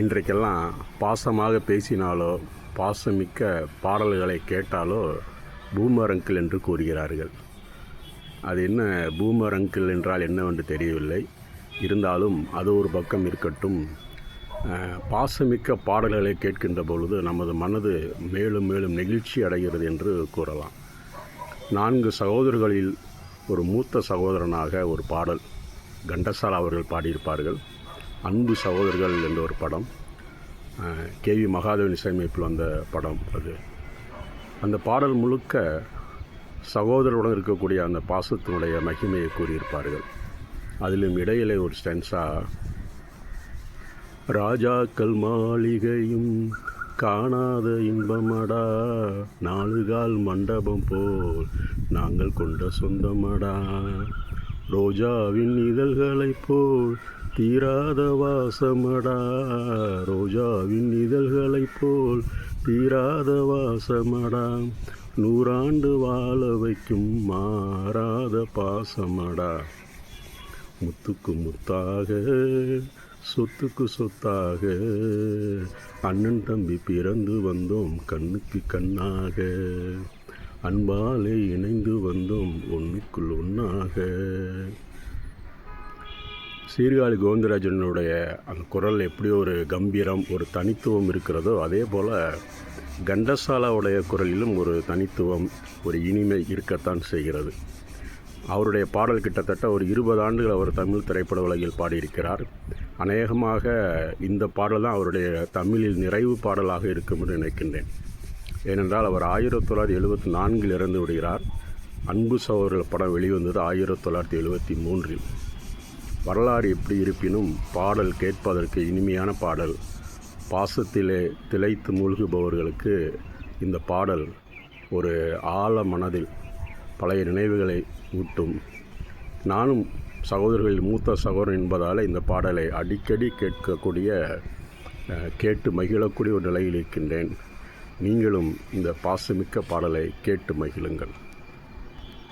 இன்றைக்கெல்லாம் பாசமாக பேசினாலோ பாசமிக்க பாடல்களை கேட்டாலோ பூமர் அங்கிள் என்று கூறுகிறார்கள். அது என்ன பூமர் அங்கிள் என்றால் என்னவென்று தெரியவில்லை. இருந்தாலும் அது ஒரு பக்கம் இருக்கட்டும். பாசமிக்க பாடல்களை கேட்கின்ற பொழுது நமது மனது மேலும் மேலும் நெகிழ்ச்சி அடைகிறது என்று கூறலாம். 4 சகோதரர்களில் ஒரு மூத்த சகோதரனாக ஒரு பாடல் கண்டசாலா அவர்கள் பாடியிருப்பார்கள். அன்பு சகோதரர்கள் என்ற ஒரு படம், கேவி மகாதேவன் இசையமைப்பில் வந்த படம் அது. அந்த பாடல் முழுக்க சகோதரருடன் இருக்கக்கூடிய அந்த பாசத்தினுடைய மகிமையை கூறியிருப்பார்கள். அதிலும் இடையிலே ஒரு ஸ்டென்ஸா, ராஜாக்கள் மாளிகையும் காணாத இன்பமடா, 4 கால் மண்டபம் போல் நாங்கள் கொண்ட சொந்தமடா, ரோஜாவின் இதழ்களைப் போல் தீராத வாசமடா, ரோஜாவின் இதழ்களைப் போல் தீராத வாசமடா, 100 ஆண்டு வாழ வைக்கும் மாறாத பாசமடா, முத்துக்கு முத்தாக சொத்துக்கு சொத்தாக அண்ணன் தம்பி பிறந்து வந்தோம் கண்ணுக்கு கண்ணாக, அன்பாலே இணைந்து வந்தோம் ஒன்றுக்குள் ஒன்றாக. சீர்காழி கோவிந்தராஜனுடைய அந்த குரல் எப்படி ஒரு கம்பீரம், ஒரு தனித்துவம் இருக்கிறதோ, அதே போல் கண்டசாலாவுடைய குரலிலும் ஒரு தனித்துவம், ஒரு இனிமை இருக்கத்தான் செய்கிறது. அவருடைய பாடல் கிட்டத்தட்ட ஒரு 20 ஆண்டுகள் அவர் தமிழ் திரைப்பட உலகில் பாடியிருக்கிறார். அநேகமாக இந்த பாடல் தான் அவருடைய தமிழில் நிறைவு பாடலாக இருக்கும் என்று நினைக்கின்றேன். ஏனென்றால் அவர் 1974 இறந்து விடுகிறார். அன்பு சகோதரர்கள் படம் வெளிவந்தது 1973. வரலாறு எப்படி இருப்பினும் பாடல் கேட்பதற்கு இனிமையான பாடல். பாசத்திலே திளைத்து மூழ்குபவர்களுக்கு இந்த பாடல் ஒரு ஆழ மனதில் பழைய நினைவுகளை ஊட்டும். நானும் சகோதரர்களில் மூத்த சகோதரன் என்பதால் இந்த பாடலை அடிக்கடி கேட்டு மகிழக்கூடிய ஒரு நிலையில் இருக்கின்றேன். நீங்களும் இந்த பாசமிக்க பாடலை கேட்டு மகிழுங்கள்.